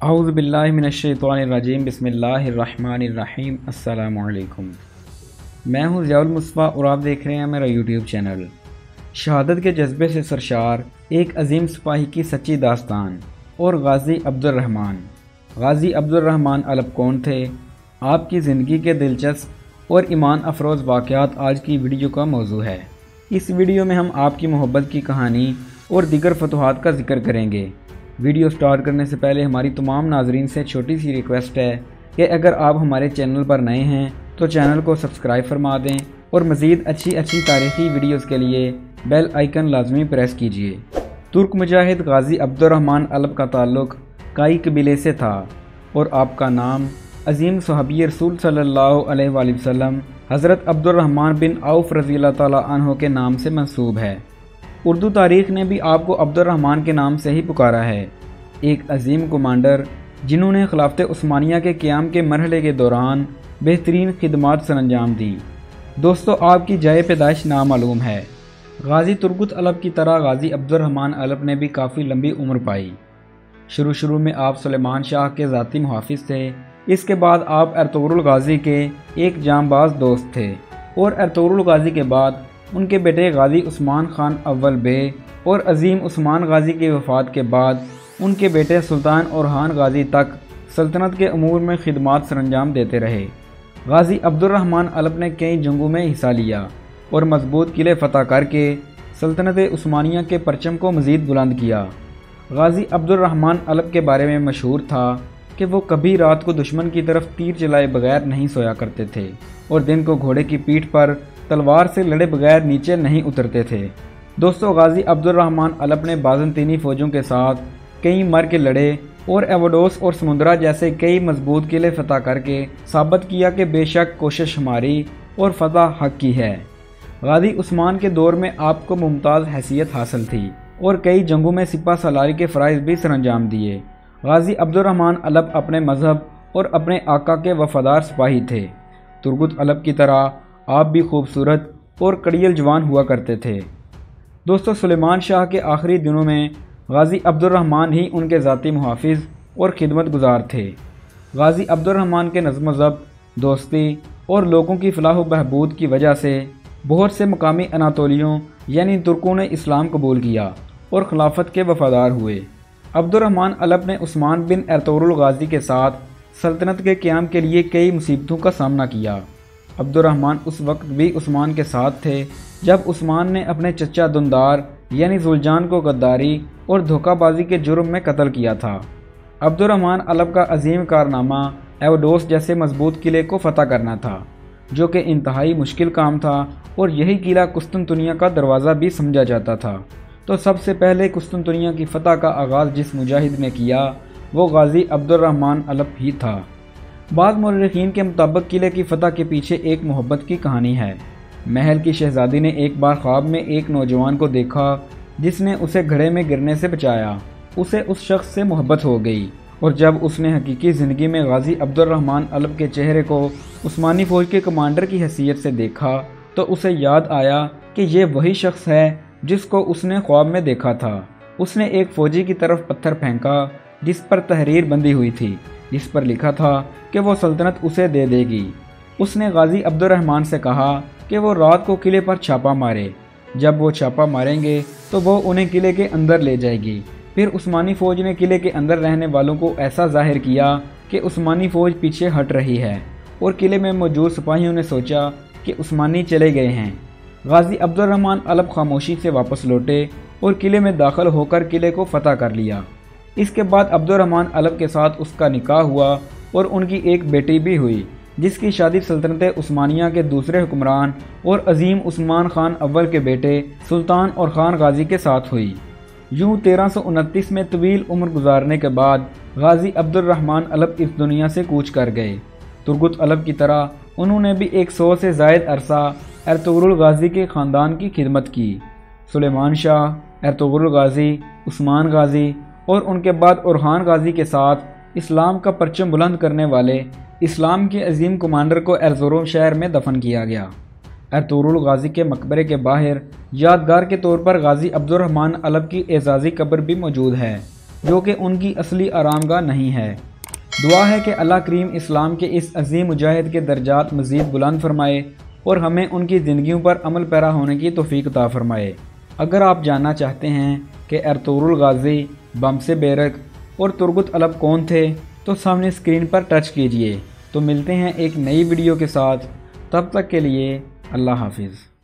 اعوذ باللہ من الشیطان الرجیم بسم اللہ الرحمن الرحیم السلام علیکم۔ میں ہوں ضیاء المصطفیٰ اور آپ دیکھ رہے ہیں میرا یوٹیوب چینل۔ شہادت کے جذبے سے سرشار ایک عظیم سپاہی کی سچی داستان اور غازی عبد الرحمن۔ غازی عبد الرحمن الب کون تھے؟ آپ کی زندگی کے دلچسپ اور ایمان افروز واقعات آج کی ویڈیو کا موضوع ہے۔ اس ویڈیو میں ہم آپ کی محبت کی کہانی اور دیگر فتوحات کا ذکر کریں گے۔ ویڈیو سٹارٹ کرنے سے پہلے ہماری تمام ناظرین سے چھوٹی سی ریکویسٹ ہے کہ اگر آپ ہمارے چینل پر نئے ہیں تو چینل کو سبسکرائب فرما دیں اور مزید اچھی تاریخی ویڈیوز کے لیے بیل آئیکن لازمی پریس کیجیے۔ ترک مجاہد غازی عبد الرحمن الب کا تعلق کائی قبیلے سے تھا اور آپ کا نام عظیم صحابی رسول صلی اللہ علیہ وآلہ وسلم حضرت عبد الرحمن بن عوف رضی اللہ تعالیٰ عنہ کے نام سے منسوب ہے۔ اردو تاریخ نے بھی آپ کو عبد الرحمن کے نام سے ہی پکارا ہے۔ ایک عظیم کمانڈر جنہوں نے خلافت عثمانیہ کے قیام کے مرحلے کے دوران بہترین خدمات سر انجام دی۔ دوستو، آپ کی جائے پیدائش نامعلوم ہے۔ غازی ترگت الب کی طرح غازی عبد الرحمن الب نے بھی کافی لمبی عمر پائی۔ شروع میں آپ سلیمان شاہ کے ذاتی محافظ تھے۔ اس کے بعد آپ ارطغرل غازی کے ایک جانباز دوست تھے اور ارطغرل غازی کے بعد ان کے بیٹے غازی عثمان خان اول بے اور عظیم عثمان غازی کی وفات کے بعد ان کے بیٹے سلطان اورحان غازی تک سلطنت کے امور میں خدمات سر انجام دیتے رہے۔ غازی عبد الرحمن الب نے کئی جنگوں میں حصہ لیا اور مضبوط قلعے فتح کر کے سلطنت عثمانیہ کے پرچم کو مزید بلند کیا۔ غازی عبد الرحمن الب کے بارے میں مشہور تھا کہ وہ کبھی رات کو دشمن کی طرف تیر چلائے بغیر نہیں سویا کرتے تھے اور دن کو گھوڑے کی پیٹھ پر تلوار سے لڑے بغیر نیچے نہیں اترتے تھے۔ دوستو، غازی عبد الرحمن الب نے بازنطینی فوجوں کے ساتھ کئی مر کے لڑے اور ایوڈوس اور سمندرا جیسے کئی مضبوط قلعے فتح کر کے ثابت کیا کہ بے شک کوشش ہماری اور فتح حق کی ہے۔ غازی عثمان کے دور میں آپ کو ممتاز حیثیت حاصل تھی اور کئی جنگوں میں سپہ سالاری کے فرائض بھی سر انجام دیے۔ غازی عبد الرحمن الب اپنے مذہب اور اپنے آقا کے وفادار سپاہی تھے۔ ترگت الب کی طرح آپ بھی خوبصورت اور کڑیل جوان ہوا کرتے تھے۔ دوستو، سلیمان شاہ کے آخری دنوں میں غازی عبد الرحمن ہی ان کے ذاتی محافظ اور خدمت گزار تھے۔ غازی عبد الرحمن کے نظم و ضبط، دوستی اور لوگوں کی فلاح و بہبود کی وجہ سے بہت سے مقامی اناطولیوں یعنی ترکوں نے اسلام قبول کیا اور خلافت کے وفادار ہوئے۔ عبد الرحمن الب نے عثمان بن ارطغرل غازی کے ساتھ سلطنت کے قیام کے لیے کئی مصیبتوں کا سامنا کیا۔ عبد الرحمن اس وقت بھی عثمان کے ساتھ تھے جب عثمان نے اپنے چچا دندار یعنی ذوالجان کو غداری اور دھوکہ بازی کے جرم میں قتل کیا تھا۔ عبد الرحمن الب کا عظیم کارنامہ ایوڈوس جیسے مضبوط قلعے کو فتح کرنا تھا، جو کہ انتہائی مشکل کام تھا اور یہی قلعہ قسطنطنیہ کا دروازہ بھی سمجھا جاتا تھا۔ تو سب سے پہلے قسطنطنیہ کی فتح کا آغاز جس مجاہد نے کیا وہ غازی عبد الرحمن الب ہی تھا۔ بعض مورخین کے مطابق قلعے کی فتح کے پیچھے ایک محبت کی کہانی ہے۔ محل کی شہزادی نے ایک بار خواب میں ایک نوجوان کو دیکھا جس نے اسے گھڑے میں گرنے سے بچایا۔ اسے اس شخص سے محبت ہو گئی اور جب اس نے حقیقی زندگی میں غازی عبد الرحمن الب کے چہرے کو عثمانی فوج کے کمانڈر کی حیثیت سے دیکھا تو اسے یاد آیا کہ یہ وہی شخص ہے جس کو اس نے خواب میں دیکھا تھا۔ اس نے ایک فوجی کی طرف پتھر پھینکا جس پر تحریر بندی ہوئی تھی، جس پر لکھا تھا کہ وہ سلطنت اسے دے دے گی۔ اس نے غازی عبد الرحمن سے کہا کہ وہ رات کو قلعے پر چھاپا مارے۔ جب وہ چھاپا ماریں گے تو وہ انہیں قلعے کے اندر لے جائے گی۔ پھر عثمانی فوج نے قلعے کے اندر رہنے والوں کو ایسا ظاہر کیا کہ عثمانی فوج پیچھے ہٹ رہی ہے اور قلعے میں موجود سپاہیوں نے سوچا کہ عثمانی چلے گئے ہیں۔ غازی عبد الرحمن الب خاموشی سے واپس لوٹے اور قلعے میں داخل ہو کر قلعے کو فتح کر لیا۔ اس کے بعد عبد الرحمن الب کے ساتھ اس کا نکاح ہوا اور ان کی ایک بیٹی بھی ہوئی جس کی شادی سلطنت عثمانیہ کے دوسرے حکمران اور عظیم عثمان خان اول کے بیٹے سلطان اورخان غازی کے ساتھ ہوئی۔ یوں 1329 میں طویل عمر گزارنے کے بعد غازی عبد الرحمن الب اس دنیا سے کوچ کر گئے۔ ترگت الب کی طرح انہوں نے بھی 100 سے زائد عرصہ ارطغرل غازی کے خاندان کی خدمت کی۔ سلیمان شاہ، ارطغرل غازی، عثمان غازی اور ان کے بعد اورحان غازی کے ساتھ اسلام کا پرچم بلند کرنے والے اسلام کے عظیم کمانڈر کو ارزروم شہر میں دفن کیا گیا۔ ارطغرل غازی کے مقبرے کے باہر یادگار کے طور پر غازی عبد الرحمن الب کی اعزازی قبر بھی موجود ہے۔ جو کہ ان کی اصلی آرام گاہ نہیں ہے۔ دعا ہے کہ اللہ کریم اسلام کے اس عظیم مجاہد کے درجات مزید بلند فرمائے اور ہمیں ان کی زندگیوں پر عمل پیرا ہونے کی توفیق عطا فرمائے۔ اگر آپ جاننا چاہتے ہیں کہ ارطغرل غازی، بمسے بیرق اور ترگت الب کون تھے تو سامنے اسکرین پر ٹچ کیجئے۔ تو ملتے ہیں ایک نئی ویڈیو کے ساتھ، تب تک کے لیے اللہ حافظ۔